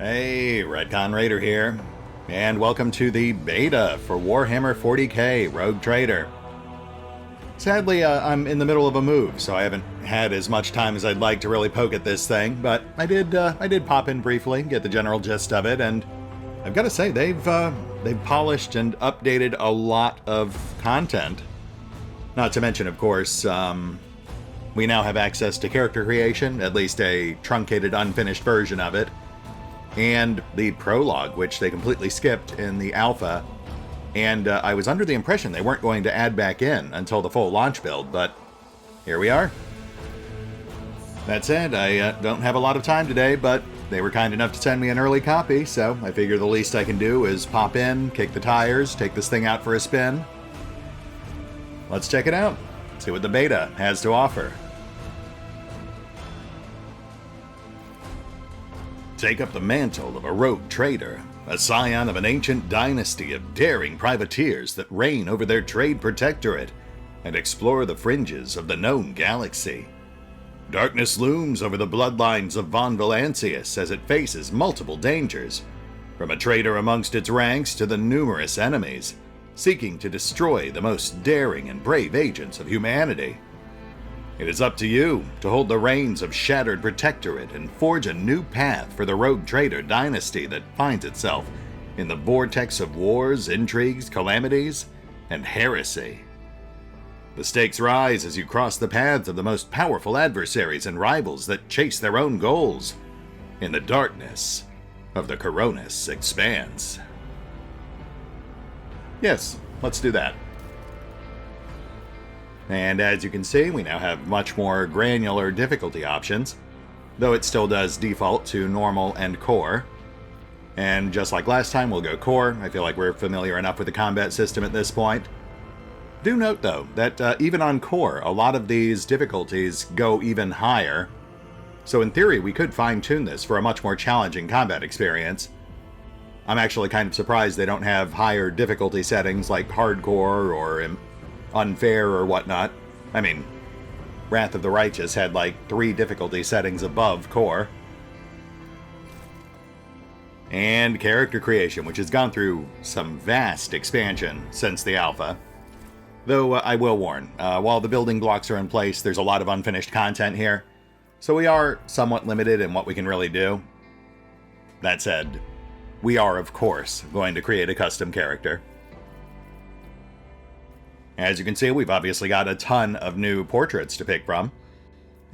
Hey, RetconRaider here, and welcome to the beta for Warhammer 40k Rogue Trader. Sadly, I'm in the middle of a move, so I haven't had as much time as I'd like to really poke at this thing, but I did pop in briefly, get the general gist of it, and I've got to say, they've polished and updated a lot of content. Not to mention, of course, we now have access to character creation, at least a truncated, unfinished version of it, and the prologue, which they completely skipped in the alpha, and I was under the impression they weren't going to add back in until the full launch build, but here we are. That said, I don't have a lot of time today, but they were kind enough to send me an early copy, so I figure the least I can do is pop in, kick the tires, take this thing out for a spin. Let's check it out, see what the beta has to offer. Take up the mantle of a rogue trader, a scion of an ancient dynasty of daring privateers that reign over their trade protectorate, and explore the fringes of the known galaxy. Darkness looms over the bloodlines of von Valancius as it faces multiple dangers, from a traitor amongst its ranks to the numerous enemies, seeking to destroy the most daring and brave agents of humanity. It is up to you to hold the reins of Shattered Protectorate and forge a new path for the Rogue Trader dynasty that finds itself in the vortex of wars, intrigues, calamities, and heresy. The stakes rise as you cross the paths of the most powerful adversaries and rivals that chase their own goals in the darkness of the Coronis Expanse. Yes, let's do that. And as you can see, we now have much more granular difficulty options, though it still does default to normal and core. And just like last time, we'll go core. I feel like we're familiar enough with the combat system at this point. Do note, though, that even on core, a lot of these difficulties go even higher. So in theory, we could fine-tune this for a much more challenging combat experience. I'm actually kind of surprised they don't have higher difficulty settings like hardcore or unfair or whatnot. I mean, Wrath of the Righteous had like 3 difficulty settings above core. And character creation, which has gone through some vast expansion since the alpha. Though I will warn, while the building blocks are in place, there's a lot of unfinished content here, so we are somewhat limited in what we can really do. That said, we are, of course, going to create a custom character. As you can see, we've obviously got a ton of new portraits to pick from.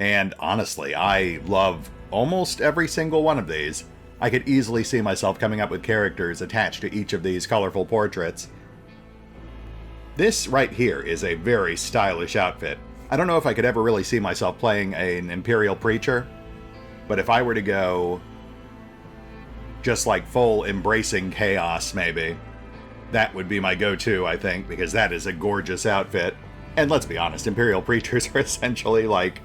And honestly, I love almost every single one of these. I could easily see myself coming up with characters attached to each of these colorful portraits. This right here is a very stylish outfit. I don't know if I could ever really see myself playing an Imperial Preacher, but if I were to go just like full embracing chaos, maybe, that would be my go-to, I think, because that is a gorgeous outfit. And let's be honest, Imperial Preachers are essentially like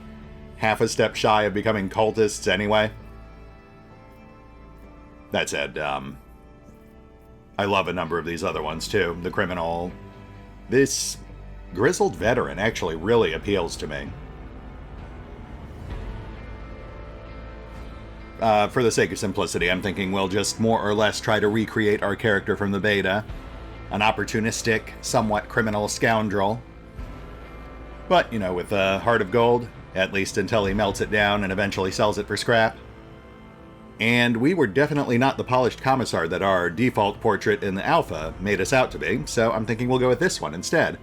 half a step shy of becoming cultists anyway. That said, I love a number of these other ones too. The Criminal. This Grizzled Veteran actually really appeals to me. For the sake of simplicity, I'm thinking we'll just more or less try to recreate our character from the beta. An opportunistic, somewhat criminal scoundrel. But, you know, with a heart of gold, at least until he melts it down and eventually sells it for scrap. And we were definitely not the polished commissar that our default portrait in the alpha made us out to be, so I'm thinking we'll go with this one instead.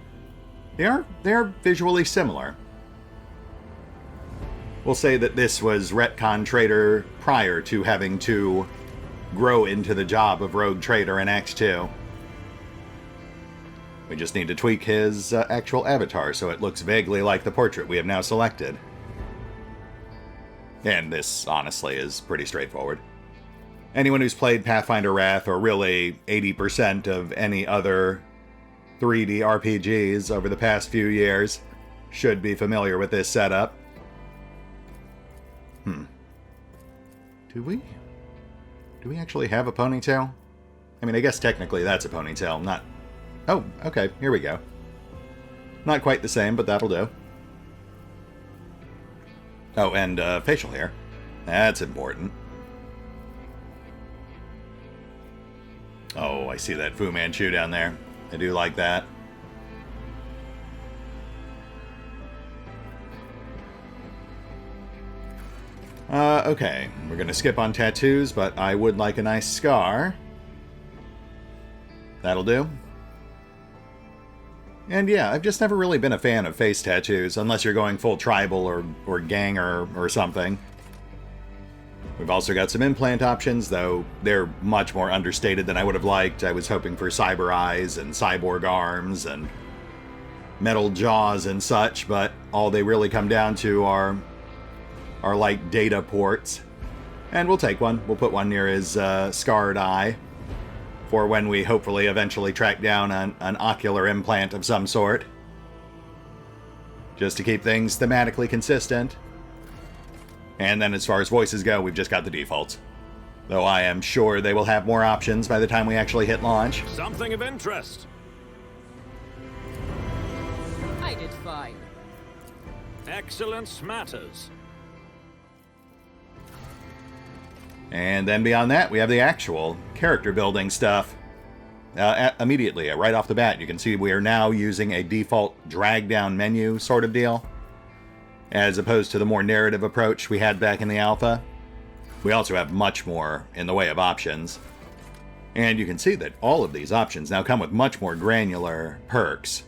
They're visually similar. We'll say that this was Retcon Trader prior to having to grow into the job of Rogue Trader in Act 2. We just need to tweak his actual avatar so it looks vaguely like the portrait we have now selected. And this, honestly, is pretty straightforward. Anyone who's played Pathfinder Wrath, or really 80% of any other 3D RPGs over the past few years, should be familiar with this setup. Do we actually have a ponytail? I mean, I guess technically that's a ponytail, not... Oh, okay, here we go. Not quite the same, but that'll do. Oh, and facial hair. That's important. Oh, I see that Fu Manchu down there. I do like that. Okay, we're gonna skip on tattoos, but I would like a nice scar. That'll do. And yeah, I've just never really been a fan of face tattoos, unless you're going full tribal or gang or something. We've also got some implant options, though they're much more understated than I would have liked. I was hoping for cyber eyes and cyborg arms and metal jaws and such, but all they really come down to are like data ports. And we'll take one. We'll put one near his scarred eye for when we hopefully eventually track down an ocular implant of some sort. Just to keep things thematically consistent. And then as far as voices go, we've just got the defaults. Though I am sure they will have more options by the time we actually hit launch. Something of interest. I did fine. Excellence matters. And then beyond that, we have the actual character building stuff. Immediately, right off the bat, you can see we are now using a default drag-down menu sort of deal, as opposed to the more narrative approach we had back in the alpha. We also have much more in the way of options. And you can see that all of these options now come with much more granular perks.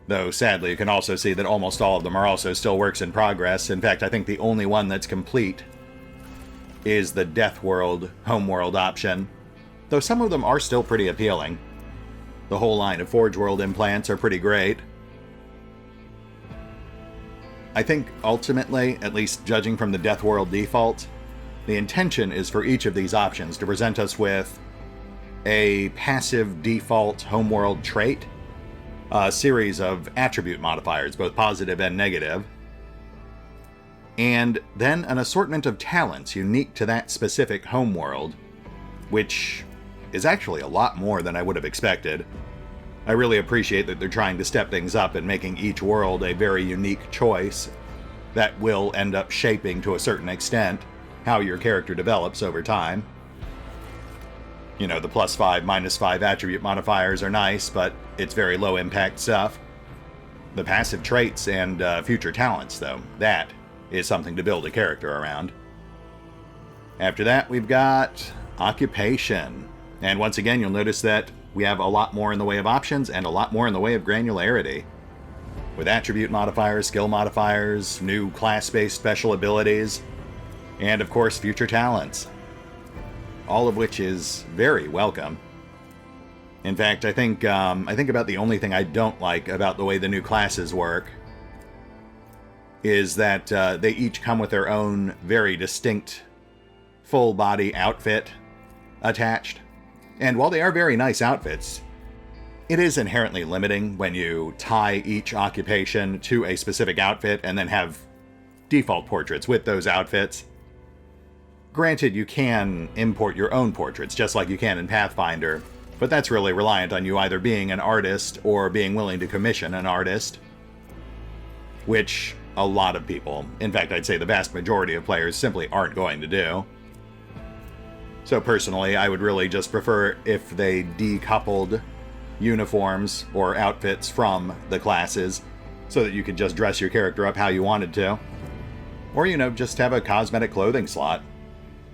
Though, sadly, you can also see that almost all of them are also still works in progress. In fact, I think the only one that's complete is the Death World Homeworld option, though some of them are still pretty appealing. The whole line of Forge World implants are pretty great. I think ultimately, at least judging from the Death World default, the intention is for each of these options to present us with a passive default Homeworld trait, a series of attribute modifiers, both positive and negative, and then an assortment of talents unique to that specific homeworld, which is actually a lot more than I would have expected. I really appreciate that they're trying to step things up and making each world a very unique choice that will end up shaping, to a certain extent, how your character develops over time. You know, the +5, -5 attribute modifiers are nice, but it's very low impact stuff. The passive traits and future talents, though, that is something to build a character around. After that, we've got occupation. And once again, you'll notice that we have a lot more in the way of options and a lot more in the way of granularity. With attribute modifiers, skill modifiers, new class-based special abilities, and of course, future talents. All of which is very welcome. In fact, I think about the only thing I don't like about the way the new classes work is that they each come with their own very distinct full-body outfit attached. And while they are very nice outfits, it is inherently limiting when you tie each occupation to a specific outfit and then have default portraits with those outfits. Granted, you can import your own portraits, just like you can in Pathfinder, but that's really reliant on you either being an artist or being willing to commission an artist, which a lot of people, in fact I'd say the vast majority of players, simply aren't going to do. So personally, I would really just prefer if they decoupled uniforms or outfits from the classes so that you could just dress your character up how you wanted to. Or, you know, just have a cosmetic clothing slot.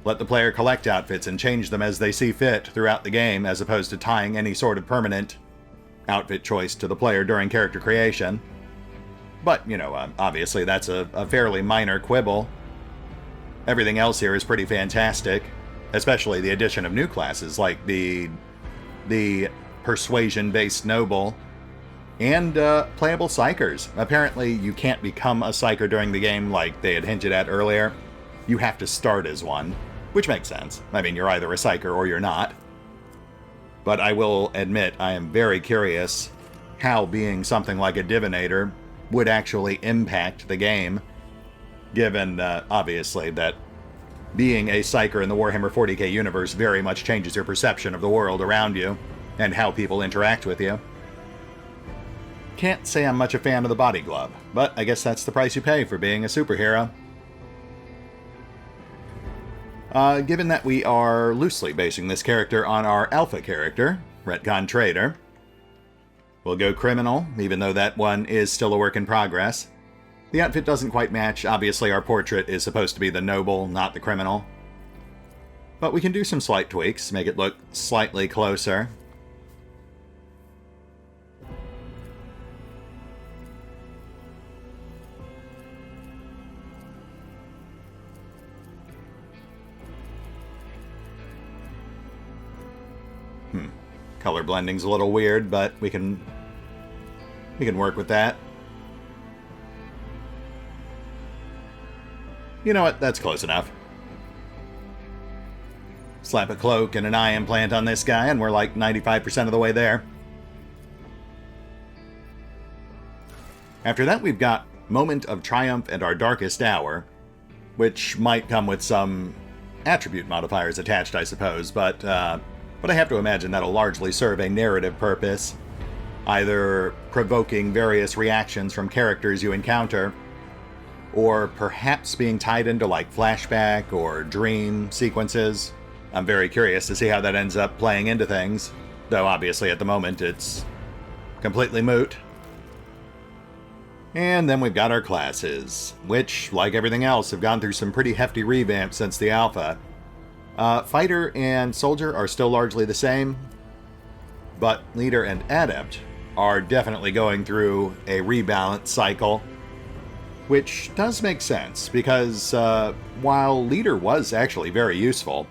Let the player collect outfits and change them as they see fit throughout the game, as opposed to tying any sort of permanent outfit choice to the player during character creation. But, you know, obviously that's a fairly minor quibble. Everything else here is pretty fantastic, especially the addition of new classes like the persuasion-based noble and playable psychers. Apparently you can't become a psycher during the game like they had hinted at earlier. You have to start as one, which makes sense. I mean, you're either a psycher or you're not. But I will admit, I am very curious how being something like a divinator would actually impact the game, given, obviously, that being a psyker in the Warhammer 40k universe very much changes your perception of the world around you and how people interact with you. Can't say I'm much a fan of the body glove, but I guess that's the price you pay for being a superhero. Given that we are loosely basing this character on our alpha character, RetconRaider, we'll go criminal, even though that one is still a work in progress. The outfit doesn't quite match. Obviously, our portrait is supposed to be the noble, not the criminal. But we can do some slight tweaks, make it look slightly closer. Color blending's a little weird, but we can work with that. You know what? That's close enough. Slap a cloak and an eye implant on this guy, and we're like 95% of the way there. After that, we've got Moment of Triumph and our Darkest Hour, which might come with some attribute modifiers attached, I suppose, but I have to imagine that'll largely serve a narrative purpose, either provoking various reactions from characters you encounter, or perhaps being tied into like flashback or dream sequences. I'm very curious to see how that ends up playing into things, though obviously at the moment it's completely moot. And then we've got our classes, which, like everything else, have gone through some pretty hefty revamps since the alpha. Fighter and Soldier are still largely the same, but Leader and Adept are definitely going through a rebalance cycle, which does make sense, because while Leader was actually very useful,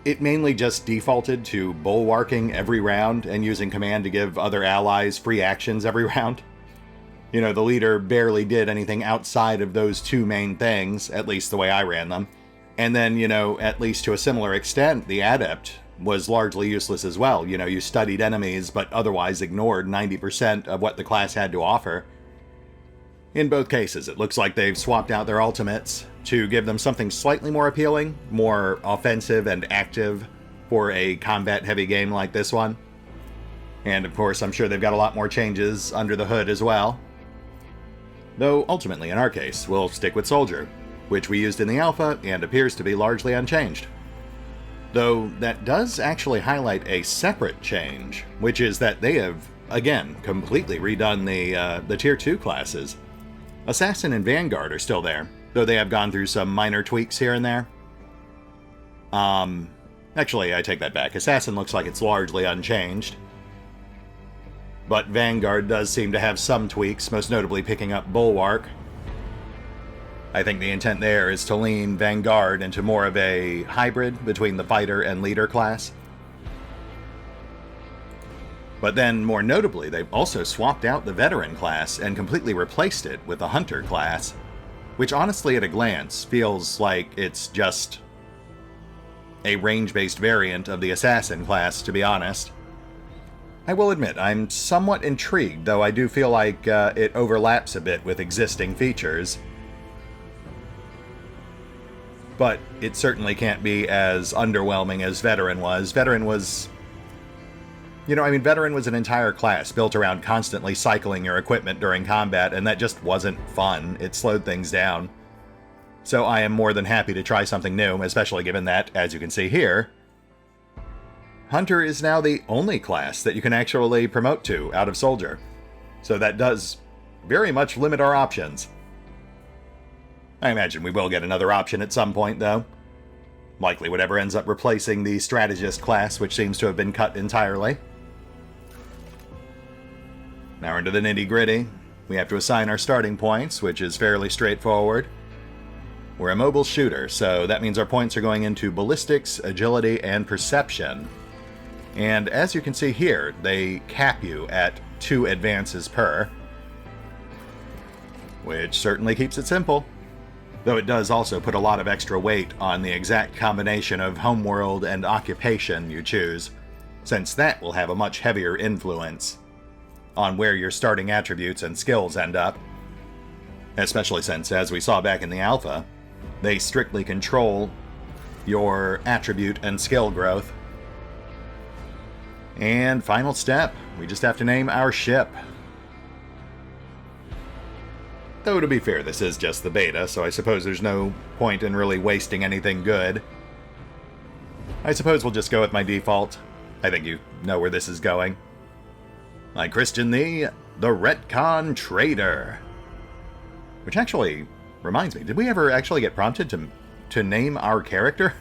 it mainly just defaulted to bulwarking every round and using command to give other allies free actions every round. You know, the Leader barely did anything outside of those two main things, at least the way I ran them. And then, you know, at least to a similar extent, the Adept was largely useless as well. You know, you studied enemies, but otherwise ignored 90% of what the class had to offer. In both cases, it looks like they've swapped out their ultimates to give them something slightly more appealing, more offensive and active for a combat-heavy game like this one. And of course, I'm sure they've got a lot more changes under the hood as well. Though, ultimately, in our case, we'll stick with Soldier, which we used in the alpha and appears to be largely unchanged. Though that does actually highlight a separate change, which is that they have, again, completely redone the Tier 2 classes. Assassin and Vanguard are still there, though they have gone through some minor tweaks here and there. Actually, I take that back. Assassin looks like it's largely unchanged. But Vanguard does seem to have some tweaks, most notably picking up Bulwark. I think the intent there is to lean Vanguard into more of a hybrid between the Fighter and Leader class. But then, more notably, they've also swapped out the Veteran class and completely replaced it with the Hunter class, which honestly at a glance feels like it's just a range-based variant of the Assassin class, to be honest. I will admit, I'm somewhat intrigued, though I do feel like it overlaps a bit with existing features. But it certainly can't be as underwhelming as Veteran was. Veteran was... Veteran was an entire class built around constantly cycling your equipment during combat, and that just wasn't fun. It slowed things down. So I am more than happy to try something new, especially given that, as you can see here, Hunter is now the only class that you can actually promote to out of Soldier. So that does very much limit our options. I imagine we will get another option at some point, though. Likely whatever ends up replacing the Strategist class, which seems to have been cut entirely. Now into the nitty-gritty. We have to assign our starting points, which is fairly straightforward. We're a mobile shooter, so that means our points are going into ballistics, agility, and perception. And as you can see here, they cap you at 2 advances per, which certainly keeps it simple. Though it does also put a lot of extra weight on the exact combination of homeworld and occupation you choose, since that will have a much heavier influence on where your starting attributes and skills end up. Especially since, as we saw back in the alpha, they strictly control your attribute and skill growth. And final step, we just have to name our ship. Though to be fair, this is just the beta, so I suppose there's no point in really wasting anything good. I suppose we'll just go with my default. I think you know where this is going. I christen thee the RetconRaider. Which actually reminds me, did we ever actually get prompted to name our character?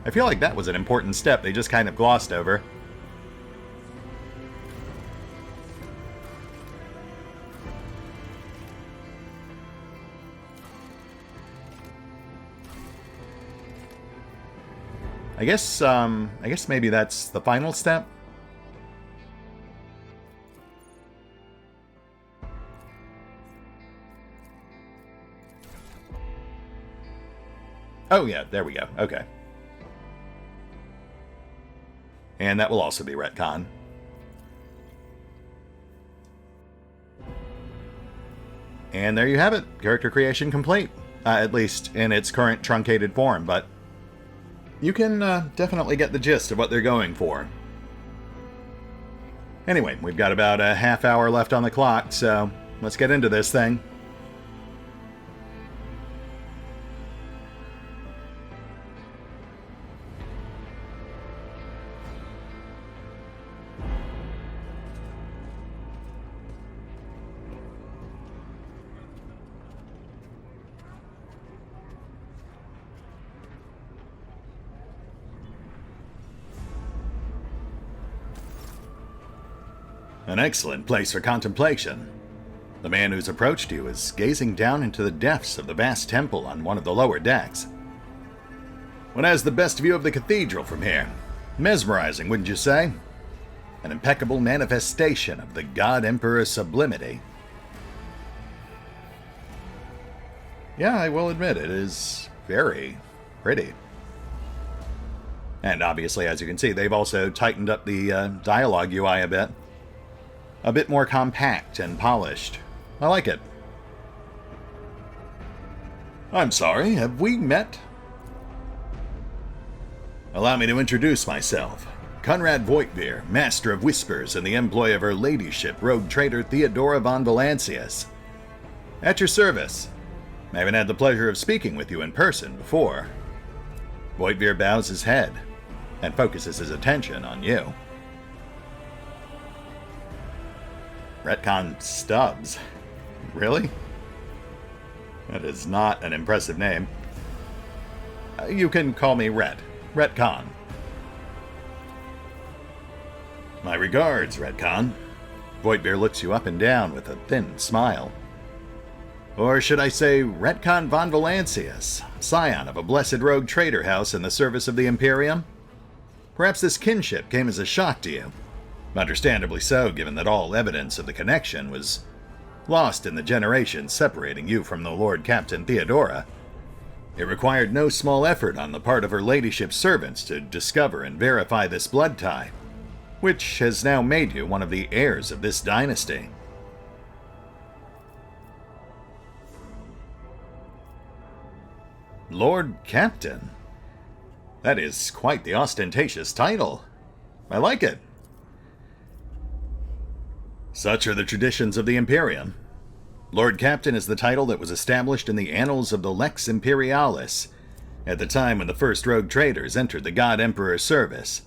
I feel like that was an important step they just kind of glossed over. I guess maybe that's the final step. Oh yeah, there we go. Okay. And that will also be retcon. And there you have it. Character creation complete. At least in its current truncated form, but you can definitely get the gist of what they're going for. Anyway, we've got about a half hour left on the clock, so let's get into this thing. An excellent place for contemplation. The man who's approached you is gazing down into the depths of the vast temple on one of the lower decks. One has the best view of the cathedral from here. Mesmerizing, wouldn't you say? An impeccable manifestation of the God Emperor's sublimity. Yeah, I will admit, it is very pretty. And obviously, as you can see, they've also tightened up the dialogue UI a bit. A bit more compact and polished. I like it. I'm sorry, have we met? Allow me to introduce myself. Conrad Voigtveer, Master of Whispers in the employ of Her Ladyship, Rogue Trader Theodora von Valancius. At your service. I haven't had the pleasure of speaking with you in person before. Voigtveer bows his head and focuses his attention on you. Retcon Stubbs. Really? That is not an impressive name. You can call me Retcon. My regards, Retcon. Voigtveer looks you up and down with a thin smile. Or should I say Retcon von Valancius, scion of a blessed rogue trader house in the service of the Imperium? Perhaps this kinship came as a shock to you. Understandably so, given that all evidence of the connection was lost in the generations separating you from the Lord Captain Theodora. It required no small effort on the part of Her Ladyship's servants to discover and verify this blood tie, which has now made you one of the heirs of this dynasty. Lord Captain? That is quite the ostentatious title. I like it. Such are the traditions of the Imperium. Lord Captain is the title that was established in the annals of the Lex Imperialis at the time when the first rogue traders entered the God Emperor's service,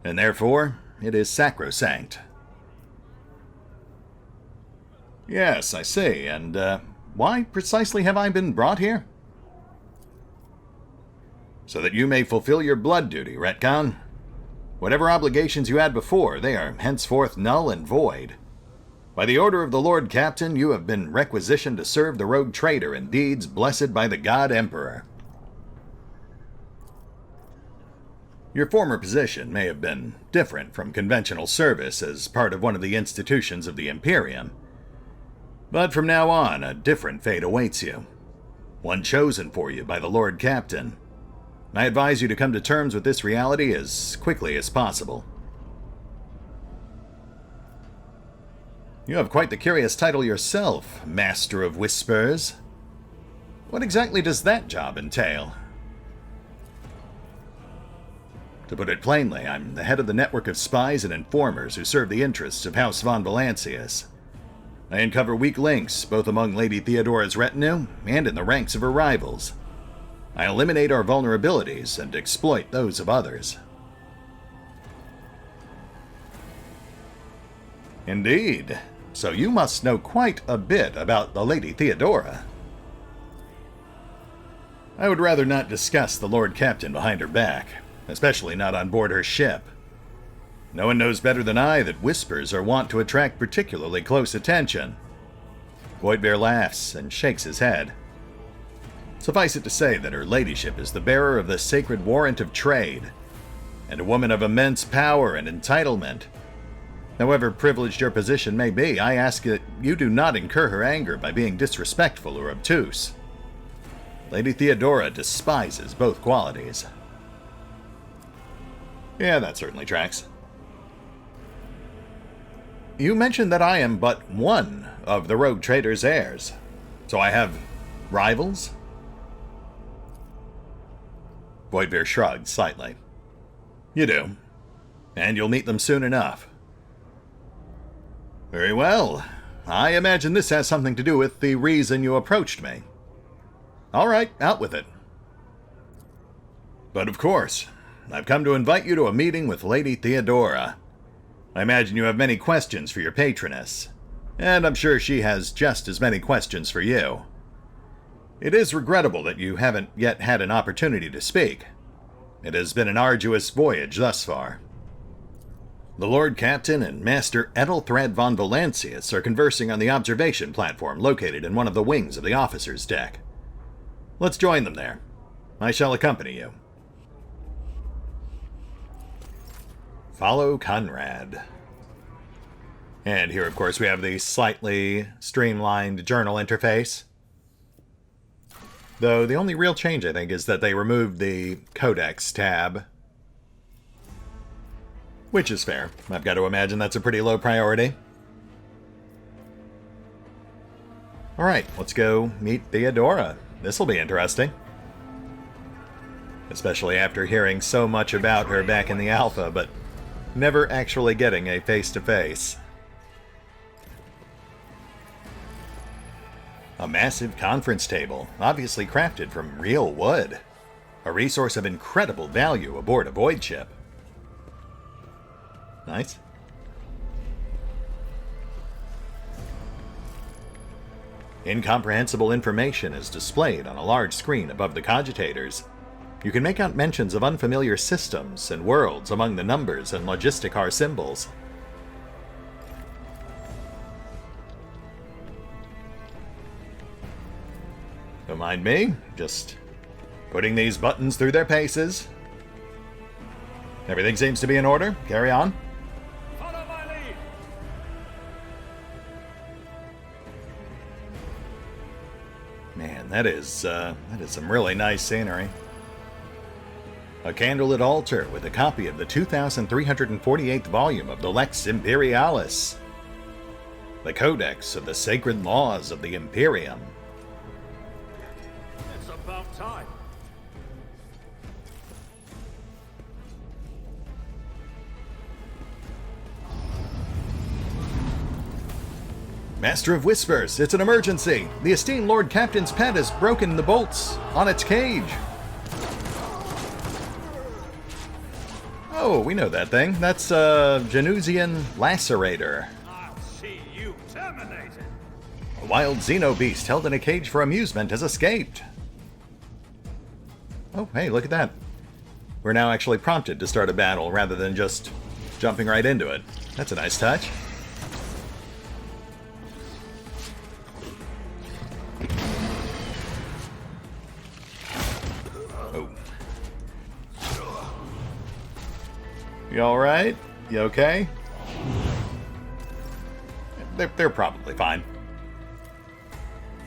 and therefore it is sacrosanct. Yes, I see, and why precisely have I been brought here? So that you may fulfill your blood duty, Retcon. Whatever obligations you had before, they are henceforth null and void. By the order of the Lord Captain, you have been requisitioned to serve the rogue trader in deeds blessed by the God Emperor. Your former position may have been different from conventional service as part of one of the institutions of the Imperium, but from now on, a different fate awaits you. One chosen for you by the Lord Captain. I advise you to come to terms with this reality as quickly as possible. You have quite the curious title yourself, Master of Whispers. What exactly does that job entail? To put it plainly, I'm the head of the network of spies and informers who serve the interests of House von Valancius. I uncover weak links, both among Lady Theodora's retinue and in the ranks of her rivals. I eliminate our vulnerabilities and exploit those of others. Indeed. So you must know quite a bit about the Lady Theodora. I would rather not discuss the Lord Captain behind her back, especially not on board her ship. No one knows better than I that whispers are wont to attract particularly close attention. Voidbear laughs and shakes his head. Suffice it to say that her ladyship is the bearer of the sacred warrant of trade, and a woman of immense power and entitlement. However privileged your position may be, I ask that you do not incur her anger by being disrespectful or obtuse. Lady Theodora despises both qualities. Yeah, that certainly tracks. You mentioned that I am but one of the rogue trader's heirs. So I have rivals? Voidbear shrugged slightly. You do. And you'll meet them soon enough. Very well. I imagine this has something to do with the reason you approached me. All right, out with it. But of course, I've come to invite you to a meeting with Lady Theodora. I imagine you have many questions for your patroness, and I'm sure she has just as many questions for you. It is regrettable that you haven't yet had an opportunity to speak. It has been an arduous voyage thus far. The Lord Captain and Master Ethelthred von Valancius are conversing on the observation platform located in one of the wings of the officer's deck. Let's join them there. I shall accompany you. Follow Conrad. And here, of course, we have the slightly streamlined journal interface. Though the only real change, I think, is that they removed the Codex tab. Which is fair. I've got to imagine that's a pretty low priority. Alright, let's go meet Theodora. This'll be interesting. Especially after hearing so much about her back in the alpha, but never actually getting a face-to-face. A massive conference table, obviously crafted from real wood. A resource of incredible value aboard a void ship. Nice. Incomprehensible information is displayed on a large screen above the cogitators. You can make out mentions of unfamiliar systems and worlds among the numbers and logisticar symbols. Don't mind me, just putting these buttons through their paces. Everything seems to be in order. Carry on. Follow my lead. Man, that is some really nice scenery. A candlelit altar with a copy of the 2348th volume of the Lex Imperialis. The Codex of the Sacred Laws of the Imperium. It's about time. Master of Whispers, it's an emergency. The esteemed Lord Captain's pet has broken the bolts on its cage. Oh, we know that thing. That's a Genusian lacerator. I'll see you terminated. A wild xenobeast held in a cage for amusement has escaped. Oh, hey, look at that. We're now actually prompted to start a battle rather than just jumping right into it. That's a nice touch. Oh. You alright? You okay? They're probably fine.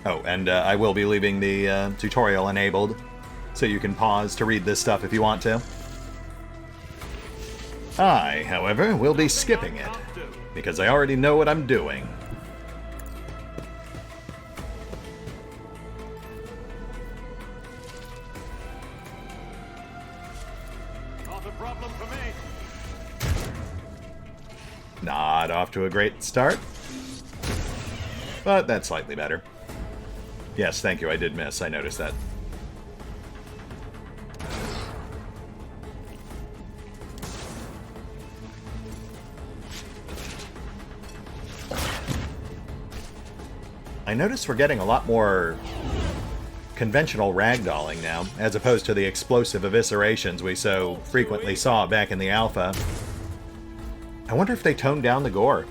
Oh, and I will be leaving the tutorial enabled, so you can pause to read this stuff if you want to. I, however, will be skipping it, because I already know what I'm doing. Not a problem for me. Not off to a great start. But that's slightly better. Yes, thank you, I did miss. I noticed that. I notice we're getting a lot more conventional ragdolling now, as opposed to the explosive eviscerations we so frequently saw back in the alpha. I wonder if they toned down the gore.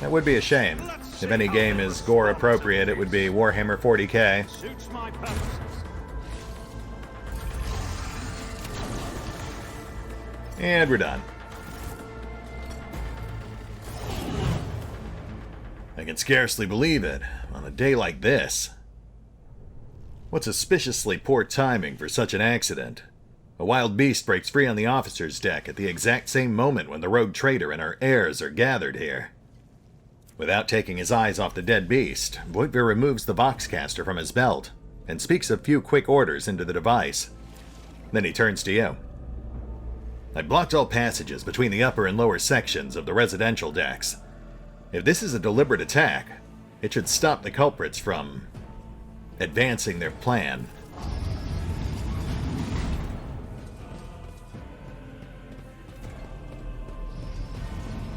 That would be a shame. If any game is gore appropriate, it would be Warhammer 40k. Suits my purposes. And we're done. I can scarcely believe it, on a day like this. What suspiciously poor timing for such an accident. A wild beast breaks free on the officer's deck at the exact same moment when the rogue trader and her heirs are gathered here. Without taking his eyes off the dead beast, Voitvir removes the Voxcaster from his belt and speaks a few quick orders into the device. Then he turns to you. I blocked all passages between the upper and lower sections of the residential decks. If this is a deliberate attack, it should stop the culprits from advancing their plan.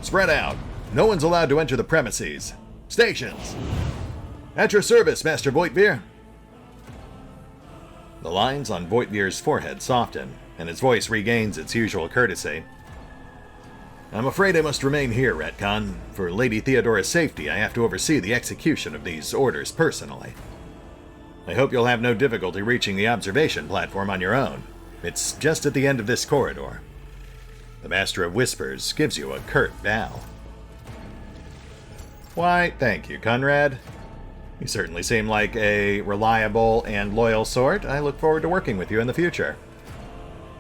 Spread out. No one's allowed to enter the premises. Stations! At your service, Master Voitvir. The lines on Voitvir's forehead soften, and his voice regains its usual courtesy. I'm afraid I must remain here, Retcon. For Lady Theodora's safety, I have to oversee the execution of these orders personally. I hope you'll have no difficulty reaching the observation platform on your own. It's just at the end of this corridor. The Master of Whispers gives you a curt bow. Why, thank you, Conrad. You certainly seem like a reliable and loyal sort. I look forward to working with you in the future.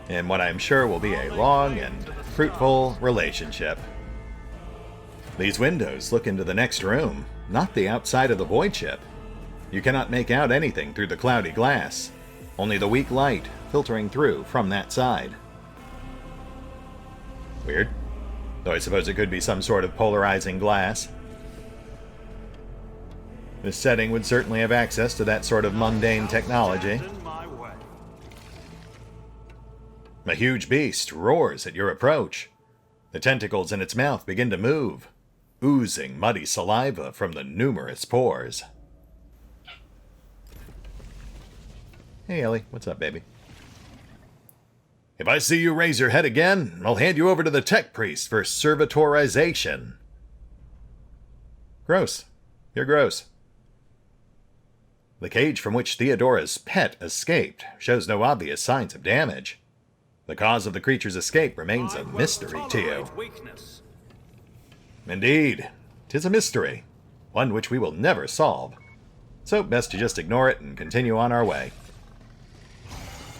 In what I'm sure will be a long and fruitful relationship. These windows look into the next room, not the outside of the void ship. You cannot make out anything through the cloudy glass, only the weak light filtering through from that side. Weird. Though I suppose it could be some sort of polarizing glass. This setting would certainly have access to that sort of mundane technology. A huge beast roars at your approach. The tentacles in its mouth begin to move, oozing muddy saliva from the numerous pores. Hey, Ellie. What's up, baby? If I see you raise your head again, I'll hand you over to the tech priest for servitorization. Gross. You're gross. The cage from which Theodora's pet escaped shows no obvious signs of damage. The cause of the creature's escape remains a mystery to you. Weakness. Indeed, 'tis a mystery, one which we will never solve. So best to just ignore it and continue on our way.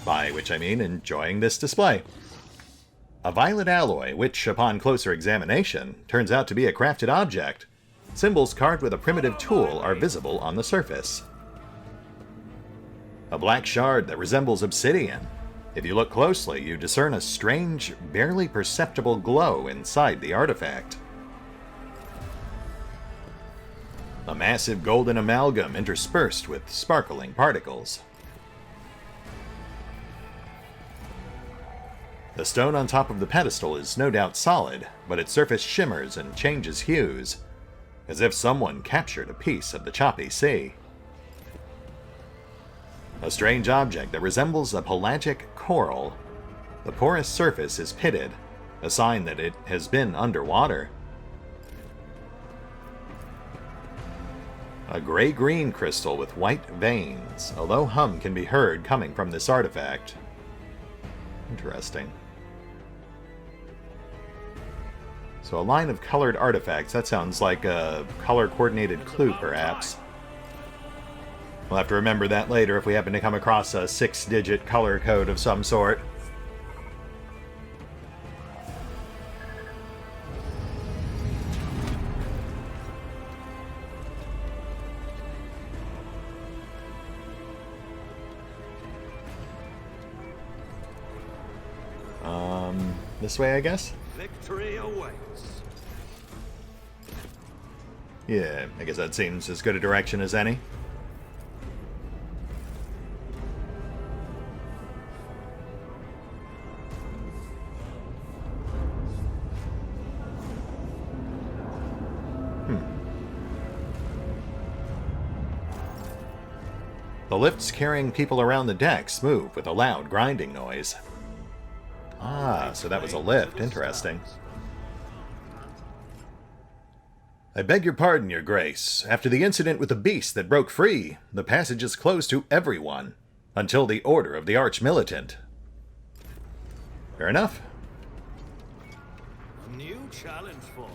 By which I mean enjoying this display. A violet alloy, which, upon closer examination, turns out to be a crafted object. Symbols carved with a primitive tool are visible on the surface. A black shard that resembles obsidian. If you look closely, you discern a strange, barely perceptible glow inside the artifact. A massive golden amalgam interspersed with sparkling particles. The stone on top of the pedestal is no doubt solid, but its surface shimmers and changes hues, as if someone captured a piece of the choppy sea. A strange object that resembles a pelagic coral. The porous surface is pitted, a sign that it has been underwater. A gray-green crystal with white veins. A low hum can be heard coming from this artifact. Interesting. So a line of colored artifacts. That sounds like a color-coordinated clue, perhaps. We'll have to remember that later if we happen to come across a 6-digit color code of some sort. This way, I guess? Victory awaits. Yeah, I guess that seems as good a direction as any. The lifts carrying people around the decks move with a loud grinding noise. Ah, so that was a lift. Interesting. I beg your pardon, Your Grace. After the incident with the beast that broke free, the passage is closed to everyone, until the order of the Arch-Militant. Fair enough. A new challenge for me.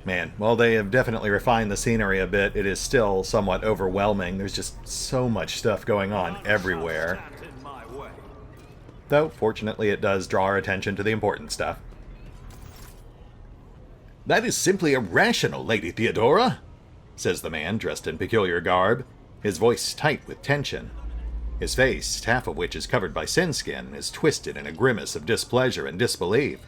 Man, while they have definitely refined the scenery a bit, it is still somewhat overwhelming. There's just so much stuff going on everywhere. Stand in my way. Though, fortunately, it does draw our attention to the important stuff. That is simply irrational, Lady Theodora, says the man dressed in peculiar garb, his voice tight with tension. His face, half of which is covered by sin skin, is twisted in a grimace of displeasure and disbelief.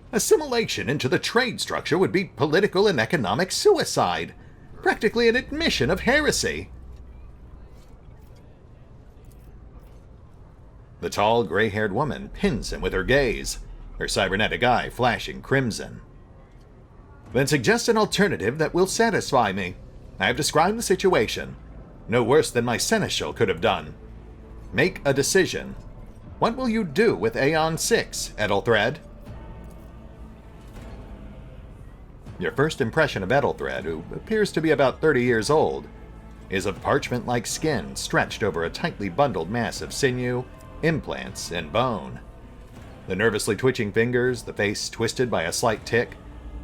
Assimilation into the trade structure would be political and economic suicide, practically an admission of heresy. The tall, gray-haired woman pins him with her gaze, her cybernetic eye flashing crimson. Then suggest an alternative that will satisfy me. I have described the situation. No worse than my seneschal could have done. Make a decision. What will you do with Aeon 6, Ethelthred? Your first impression of Ethelthred, who appears to be about 30 years old, is of parchment-like skin stretched over a tightly bundled mass of sinew, implants, and bone. The nervously twitching fingers, the face twisted by a slight tic,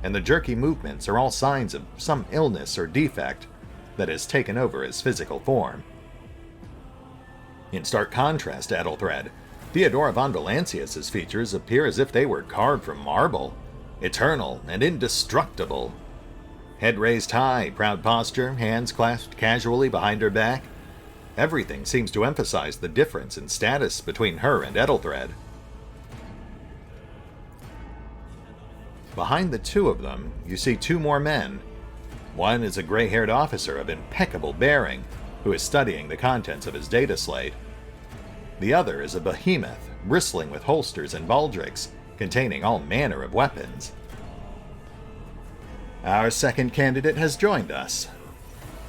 and the jerky movements are all signs of some illness or defect that has taken over his physical form. In stark contrast to Ethelthred, Theodora von Valancius's features appear as if they were carved from marble, eternal and indestructible. Head raised high, proud posture, hands clasped casually behind her back. Everything seems to emphasize the difference in status between her and Ethelthred. Behind the two of them, you see two more men. One is a gray-haired officer of impeccable bearing, who is studying the contents of his data slate. The other is a behemoth, bristling with holsters and baldricks, containing all manner of weapons. Our second candidate has joined us.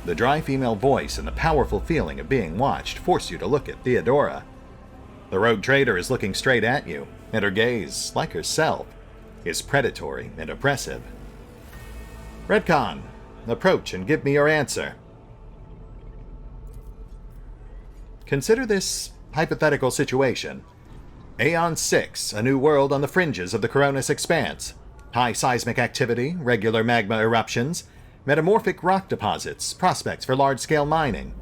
The dry female voice and the powerful feeling of being watched force you to look at Theodora. The rogue trader is looking straight at you, and her gaze, like herself, is predatory and oppressive. Redcon, approach and give me your answer. Consider this hypothetical situation. Aeon 6, a new world on the fringes of the Coronis Expanse. High seismic activity, regular magma eruptions, metamorphic rock deposits, prospects for large-scale mining.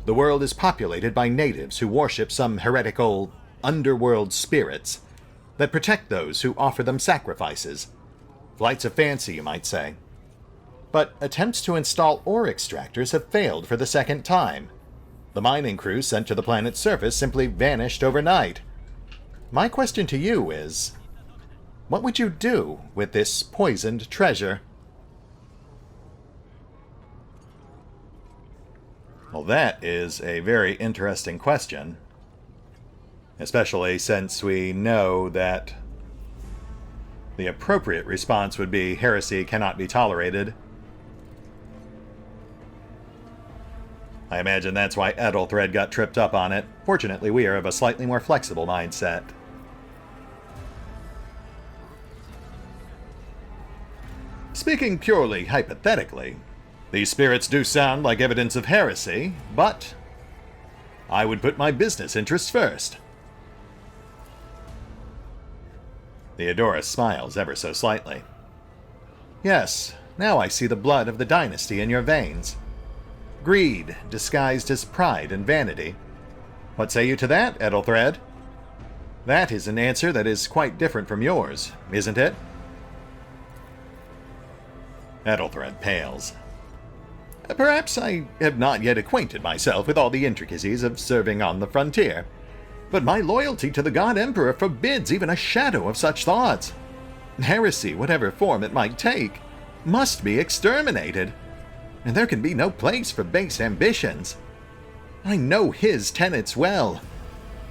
The world is populated by natives who worship some heretical underworld spirits that protect those who offer them sacrifices. Flights of fancy, you might say. But attempts to install ore extractors have failed for the second time. The mining crew sent to the planet's surface simply vanished overnight. My question to you is, what would you do with this poisoned treasure? Well, that is a very interesting question, especially since we know that the appropriate response would be heresy cannot be tolerated. I imagine that's why Ethelthred got tripped up on it. Fortunately, we are of a slightly more flexible mindset. Speaking purely hypothetically, these spirits do sound like evidence of heresy, but I would put my business interests first. Theodora smiles ever so slightly. Yes, now I see the blood of the dynasty in your veins. Greed disguised as pride and vanity. What say you to that, Ethelthred? That is an answer that is quite different from yours, isn't it? Ethelthred pales. Perhaps I have not yet acquainted myself with all the intricacies of serving on the frontier, but my loyalty to the God Emperor forbids even a shadow of such thoughts. Heresy, whatever form it might take, must be exterminated, and there can be no place for base ambitions. I know his tenets well,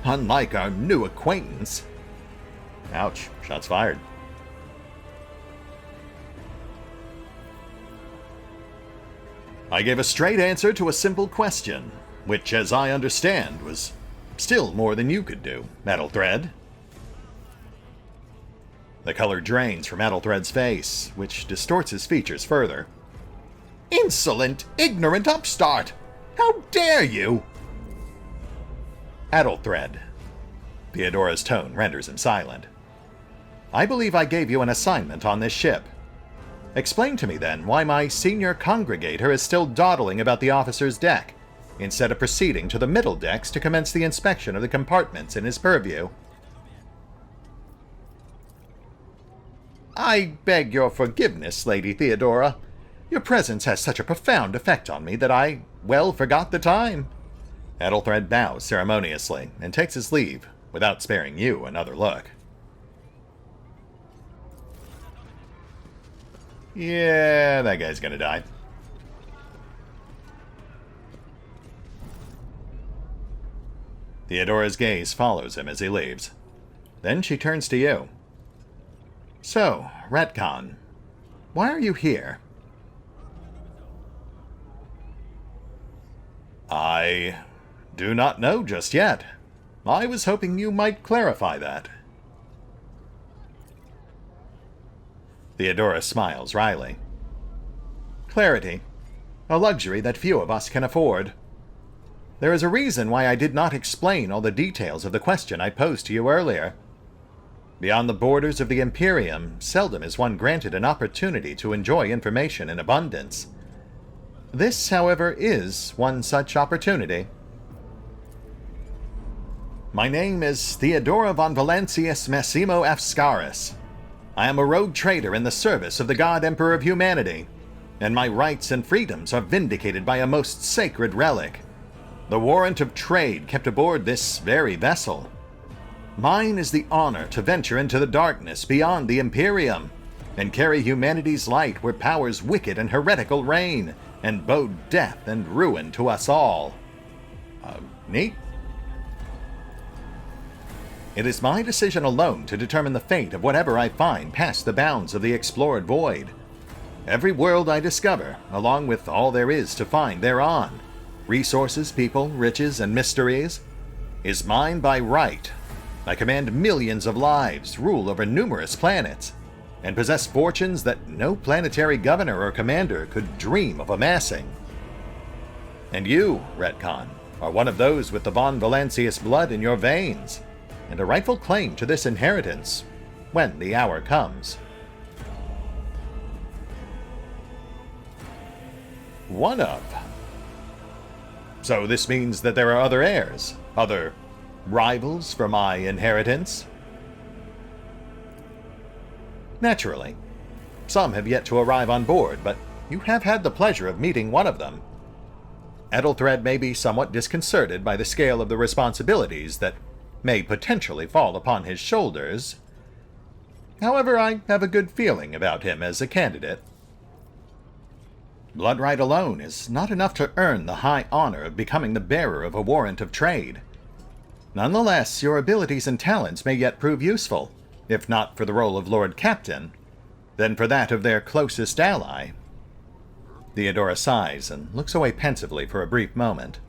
unlike our new acquaintance. Ouch, shots fired. I gave a straight answer to a simple question, which, as I understand, was still more than you could do, Metalthread. The color drains from Metalthread's face, which distorts his features further. Insolent, ignorant upstart! How dare you! Addlethread. Theodora's tone renders him silent. I believe I gave you an assignment on this ship. Explain to me, then, why my senior congregator is still dawdling about the officer's deck, instead of proceeding to the middle decks to commence the inspection of the compartments in his purview. I beg your forgiveness, Lady Theodora. Your presence has such a profound effect on me that I well forgot the time. Addlethread bows ceremoniously and takes his leave, without sparing you another look. Yeah, that guy's gonna die. Theodora's gaze follows him as he leaves. Then she turns to you. So, Retcon, why are you here? I do not know just yet. I was hoping you might clarify that. Theodora smiles wryly. Clarity, a luxury that few of us can afford. There is a reason why I did not explain all the details of the question I posed to you earlier. Beyond the borders of the Imperium, seldom is one granted an opportunity to enjoy information in abundance. This, however, is one such opportunity. My name is Theodora von Valancius Massimo Afscaris. I am a rogue trader in the service of the God Emperor of Humanity, and my rights and freedoms are vindicated by a most sacred relic, the warrant of trade kept aboard this very vessel. Mine is the honor to venture into the darkness beyond the Imperium, and carry humanity's light where powers wicked and heretical reign, and bode death and ruin to us all. Neat? It is my decision alone to determine the fate of whatever I find past the bounds of the explored void. Every world I discover, along with all there is to find thereon, resources, people, riches, and mysteries, is mine by right. I command millions of lives, rule over numerous planets, and possess fortunes that no planetary governor or commander could dream of amassing. And you, Retcon, are one of those with the von Valancius blood in your veins, and a rightful claim to this inheritance, when the hour comes. One of. So this means that there are other heirs, other rivals for my inheritance? Naturally. Some have yet to arrive on board, but you have had the pleasure of meeting one of them. Addlethread may be somewhat disconcerted by the scale of the responsibilities that may potentially fall upon his shoulders. However, I have a good feeling about him as a candidate. Blood right alone is not enough to earn the high honor of becoming the bearer of a warrant of trade. Nonetheless, your abilities and talents may yet prove useful, if not for the role of Lord Captain, then for that of their closest ally. Theodora sighs and looks away pensively for a brief moment.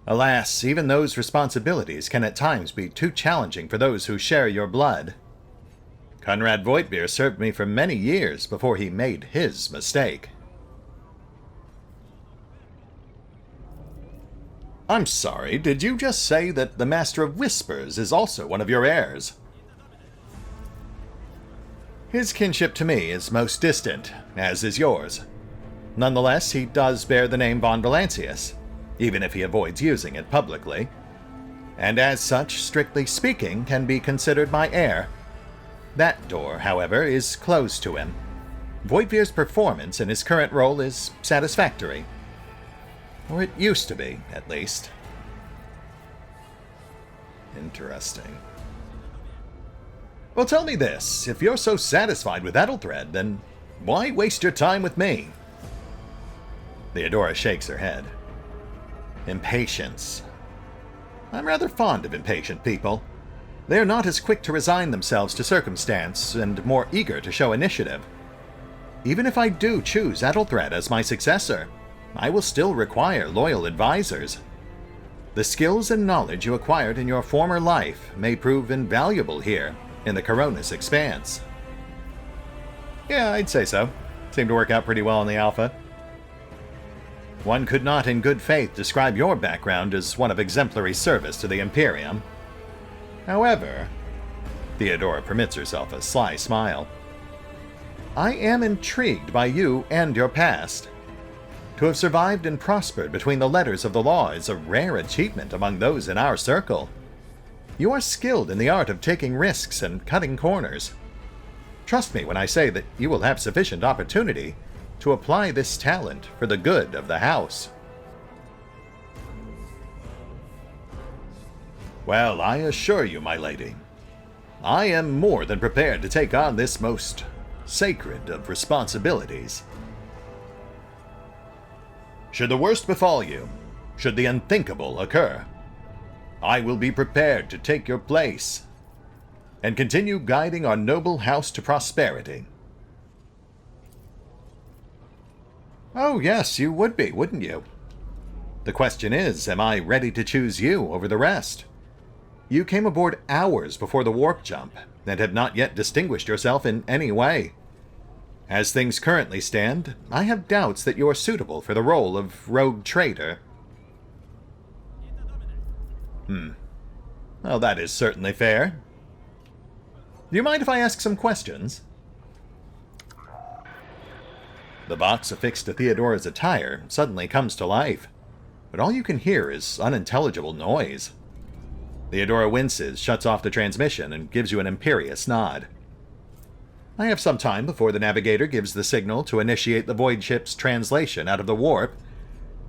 Alas, even those responsibilities can at times be too challenging for those who share your blood. Conrad Voigtbeer served me for many years before he made his mistake. I'm sorry, did you just say that the Master of Whispers is also one of your heirs? His kinship to me is most distant, as is yours. Nonetheless, he does bear the name von Valancius, even if he avoids using it publicly, and as such, strictly speaking, can be considered my heir. That door, however, is closed to him. Voigtbeer's performance in his current role is satisfactory. Or it used to be, at least. Interesting. Well, tell me this. If you're so satisfied with Ethelthred, then why waste your time with me? Theodora shakes her head. Impatience. I'm rather fond of impatient people. They are not as quick to resign themselves to circumstance and more eager to show initiative. Even if I do choose Ethelthred as my successor, I will still require loyal advisors. The skills and knowledge you acquired in your former life may prove invaluable here in the Coronis Expanse. Yeah, I'd say so. Seemed to work out pretty well in the Alpha. One could not in good faith describe your background as one of exemplary service to the Imperium. However, Theodora permits herself a sly smile. I am intrigued by you and your past. To have survived and prospered between the letters of the law is a rare achievement among those in our circle. You are skilled in the art of taking risks and cutting corners. Trust me when I say that you will have sufficient opportunity to apply this talent for the good of the house. Well, I assure you, my lady, I am more than prepared to take on this most sacred of responsibilities. Should the worst befall you, should the unthinkable occur, I will be prepared to take your place and continue guiding our noble house to prosperity. Oh yes, you would be, wouldn't you? The question is, am I ready to choose you over the rest? You came aboard hours before the warp jump, and have not yet distinguished yourself in any way. As things currently stand, I have doubts that you are suitable for the role of rogue trader. Well, that is certainly fair. Do you mind if I ask some questions? The box affixed to Theodora's attire suddenly comes to life, but all you can hear is unintelligible noise. Theodora winces, shuts off the transmission, and gives you an imperious nod. I have some time before the navigator gives the signal to initiate the void ship's translation out of the warp,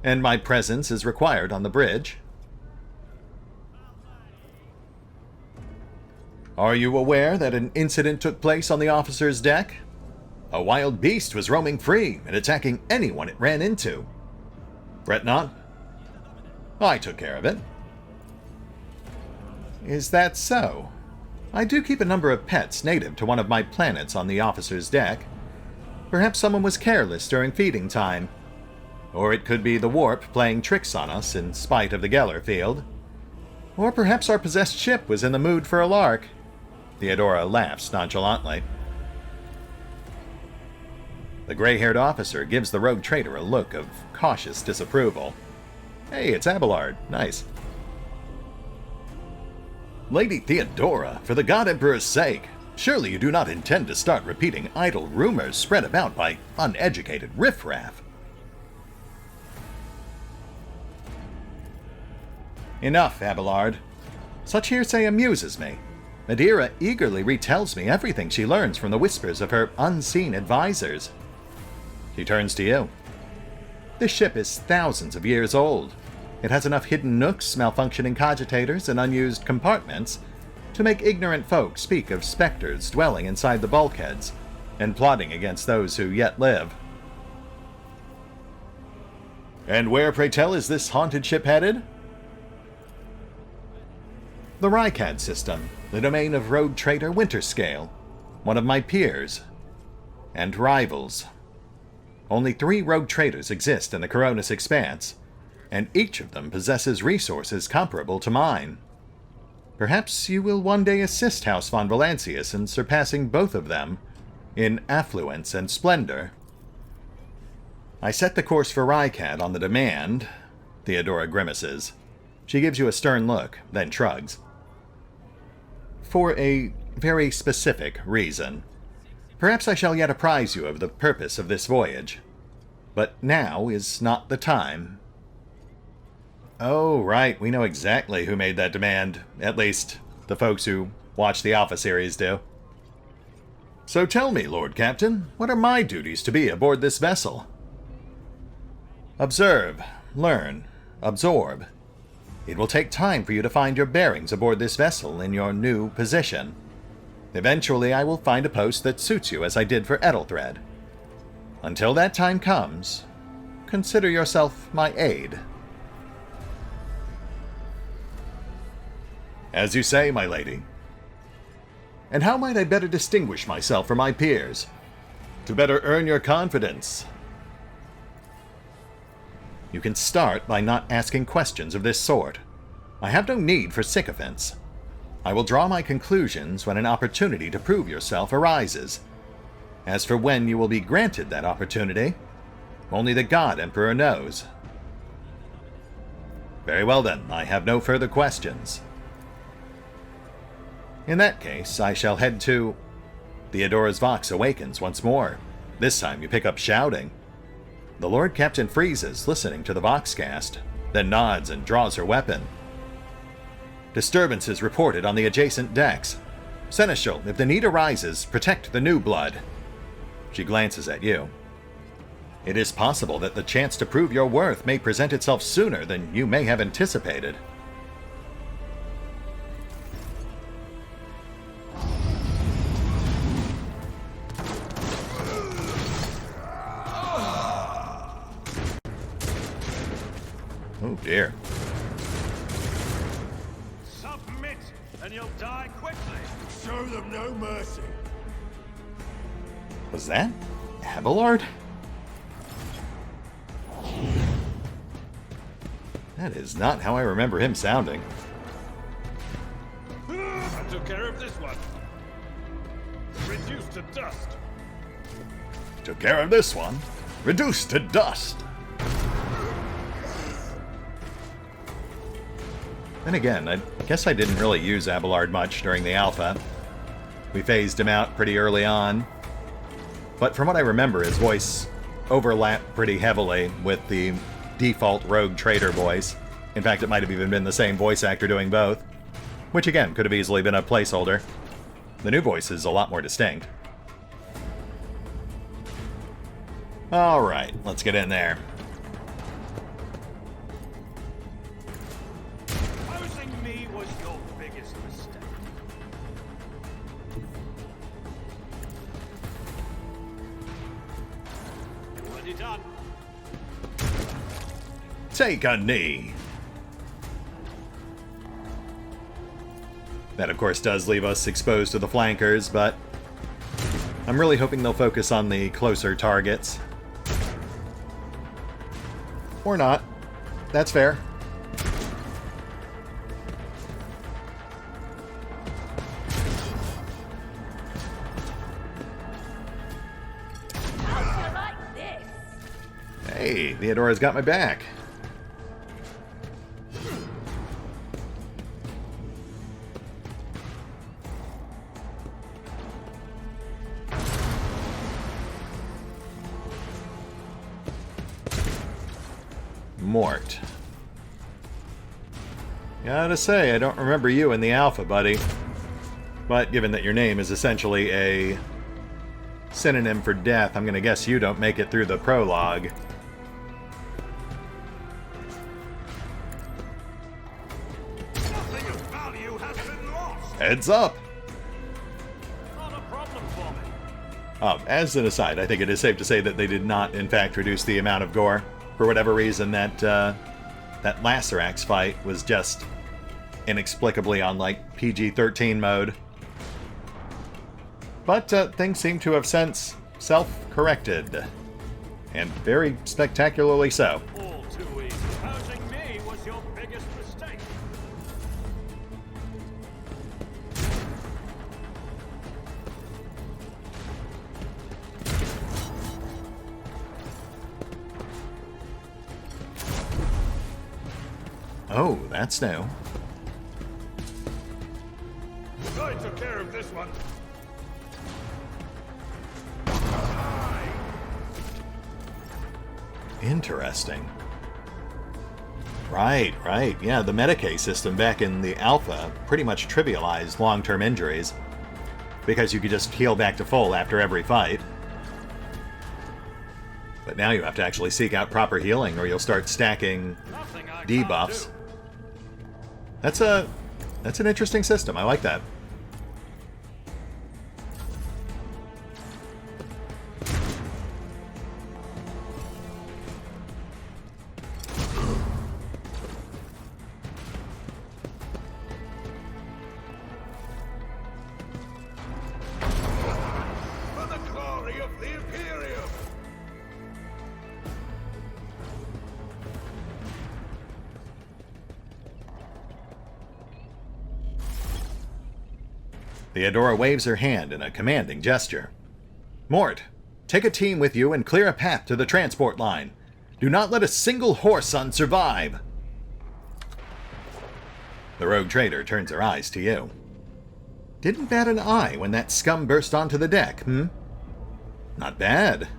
and my presence is required on the bridge. Are you aware that an incident took place on the officer's deck? A wild beast was roaming free and attacking anyone it ran into. Revenant? I took care of it. Is that so? I do keep a number of pets native to one of my planets on the officer's deck. Perhaps someone was careless during feeding time. Or it could be the warp playing tricks on us in spite of the Geller field. Or perhaps our possessed ship was in the mood for a lark. Theodora laughs nonchalantly. The gray-haired officer gives the rogue trader a look of cautious disapproval. Hey, it's Abelard. Nice. Lady Theodora, for the God Emperor's sake, surely you do not intend to start repeating idle rumors spread about by uneducated riffraff. Enough, Abelard. Such hearsay amuses me. Madeira eagerly retells me everything she learns from the whispers of her unseen advisors. She turns to you. This ship is thousands of years old. It has enough hidden nooks, malfunctioning cogitators, and unused compartments to make ignorant folk speak of specters dwelling inside the bulkheads and plotting against those who yet live. And where, pray tell, is this haunted ship headed? The Rycad system, the domain of rogue trader Winterscale, one of my peers, and rivals. Only 3 rogue traders exist in the Coronis Expanse, and each of them possesses resources comparable to mine. Perhaps you will one day assist House von Valancius in surpassing both of them in affluence and splendor. I set the course for Rycad on the demand. Theodora grimaces. She gives you a stern look, then shrugs. For a very specific reason. Perhaps I shall yet apprise you of the purpose of this voyage. But now is not the time. Oh, right, we know exactly who made that demand. At least, the folks who watch the Alpha series do. So tell me, Lord Captain, what are my duties to be aboard this vessel? Observe, learn, absorb. It will take time for you to find your bearings aboard this vessel in your new position. Eventually, I will find a post that suits you as I did for Ethelthred. Until that time comes, consider yourself my aide. As you say, my lady. And how might I better distinguish myself from my peers? To better earn your confidence. You can start by not asking questions of this sort. I have no need for sycophants. I will draw my conclusions when an opportunity to prove yourself arises. As for when you will be granted that opportunity, only the God Emperor knows. Very well then, I have no further questions. In that case, I shall head to... Theodora's Vox awakens once more. This time you pick up shouting. The Lord Captain freezes, listening to the Voxcast, then nods and draws her weapon. Disturbances reported on the adjacent decks. Seneschal, if the need arises, protect the new blood. She glances at you. It is possible that the chance to prove your worth may present itself sooner than you may have anticipated. Oh dear. Submit, and you'll die quickly. Show them no mercy. Was that Abelard? That is not how I remember him sounding. I took care of this one. Reduced to dust. Took care of this one. Reduced to dust. Then again, I guess I didn't really use Abelard much during the alpha. We phased him out pretty early on. But from what I remember, his voice overlapped pretty heavily with the default rogue trader voice. In fact, it might have even been the same voice actor doing both. Which again, could have easily been a placeholder. The new voice is a lot more distinct. Alright, let's get in there. Opposing me was your biggest mistake. Already done. Take a knee. That, of course, does leave us exposed to the flankers, but I'm really hoping they'll focus on the closer targets. Or not. That's fair. How'd you like this? Hey, Theodora's got my back. Mort. Gotta say, I don't remember you in the alpha, buddy. But given that your name is essentially a synonym for death, I'm gonna guess you don't make it through the prologue. Nothing of value has been lost. Heads up! Not a problem for me. As an aside, I think it is safe to say that they did not, in fact, reduce the amount of gore. For whatever reason, that Lacerax fight was just inexplicably on, like, PG-13 mode. But things seem to have since self-corrected. And very spectacularly so. All too easy. Opposing me was your biggest mistake. Oh, that's new. I took care of this one. Interesting. Right. Yeah, the Medicaid system back in the alpha pretty much trivialized long-term injuries because you could just heal back to full after every fight. But now you have to actually seek out proper healing or you'll start stacking Nothing I can't debuffs. do. That's an interesting system. I like that. Theodora waves her hand in a commanding gesture. Mort, take a team with you and clear a path to the transport line. Do not let a single Whoreson survive. The rogue trader turns her eyes to you. Didn't bat an eye when that scum burst onto the deck, Not bad.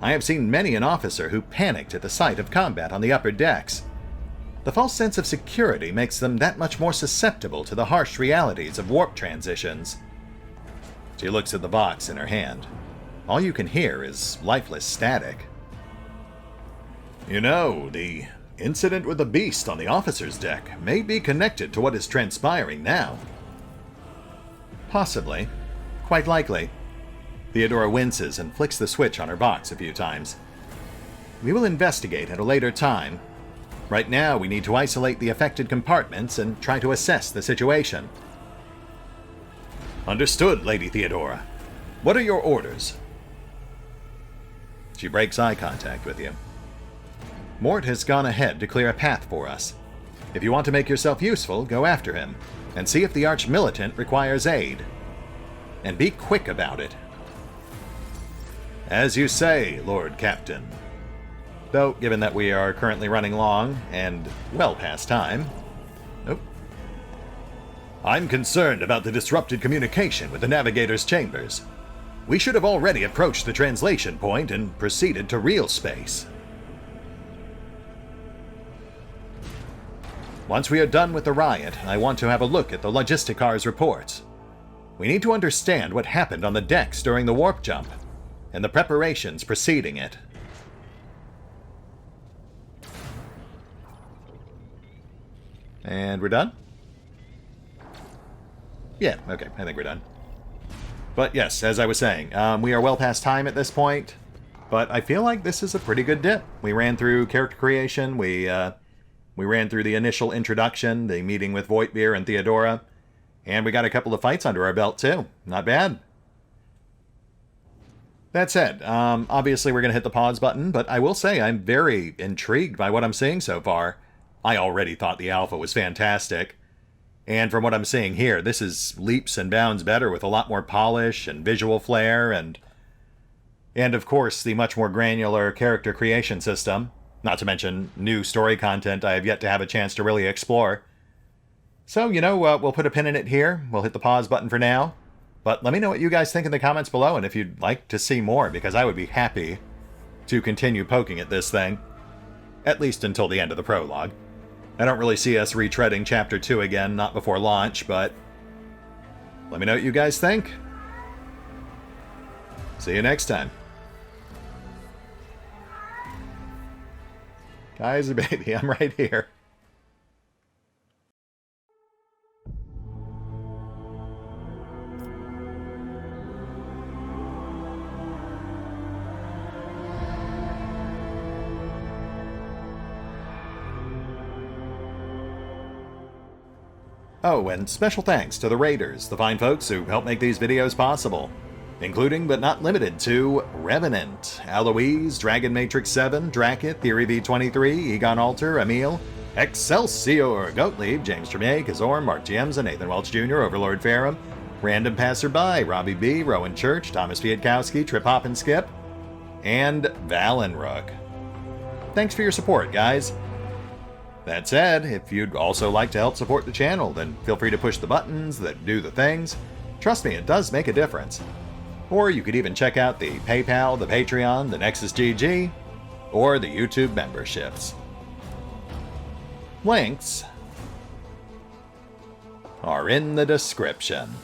I have seen many an officer who panicked at the sight of combat on the upper decks. The false sense of security makes them that much more susceptible to the harsh realities of warp transitions. She looks at the box in her hand. All you can hear is lifeless static. You know, the incident with the beast on the officer's deck may be connected to what is transpiring now. Possibly. Quite likely. Theodora winces and flicks the switch on her box a few times. We will investigate at a later time. Right now, we need to isolate the affected compartments and try to assess the situation. Understood, Lady Theodora. What are your orders? She breaks eye contact with you. Mort has gone ahead to clear a path for us. If you want to make yourself useful, go after him, and see if the Arch-Militant requires aid. And be quick about it. As you say, Lord Captain. Though, given that we are currently running long, and well past time... Oh. I'm concerned about the disrupted communication with the Navigator's chambers. We should have already approached the translation point and proceeded to real space. Once we are done with the riot, I want to have a look at the Logisticar's reports. We need to understand what happened on the decks during the warp jump, and the preparations preceding it. And we're done? Yeah, okay, I think we're done. But yes, as I was saying, we are well past time at this point, but I feel like this is a pretty good dip. We ran through character creation, we ran through the initial introduction, the meeting with Voigtbeer and Theodora, and we got a couple of fights under our belt too. Not bad. That said, obviously we're going to hit the pause button, but I will say I'm very intrigued by what I'm seeing so far. I already thought the alpha was fantastic, and from what I'm seeing here, this is leaps and bounds better with a lot more polish and visual flair, and of course the much more granular character creation system, not to mention new story content I have yet to have a chance to really explore. So, we'll put a pin in it here, we'll hit the pause button for now. But let me know what you guys think in the comments below, and if you'd like to see more, because I would be happy to continue poking at this thing. At least until the end of the prologue. I don't really see us retreading Chapter 2 again, not before launch, but let me know what you guys think. See you next time. Kaiser baby, I'm right here. Oh, and special thanks to the Raiders, the fine folks who help make these videos possible, including but not limited to Revenant, Alois, Dragon Matrix 7, Drakiith, Theory V23, EgonAlter, Emile, Exsellsior, Gottlieb, James Trimmier, Kazorm, Mark Giemza, Nathan Welch Jr., OverlordPherom, RandomPassrby, RobbyB, Rowan Church, Tomasz Piątkowski, Triphoppenskip, and Valinrook. Thanks for your support, guys. That said, if you'd also like to help support the channel, then feel free to push the buttons that do the things. Trust me, it does make a difference. Or you could even check out the PayPal, the Patreon, the Nexus GG, or the YouTube memberships. Links are in the description.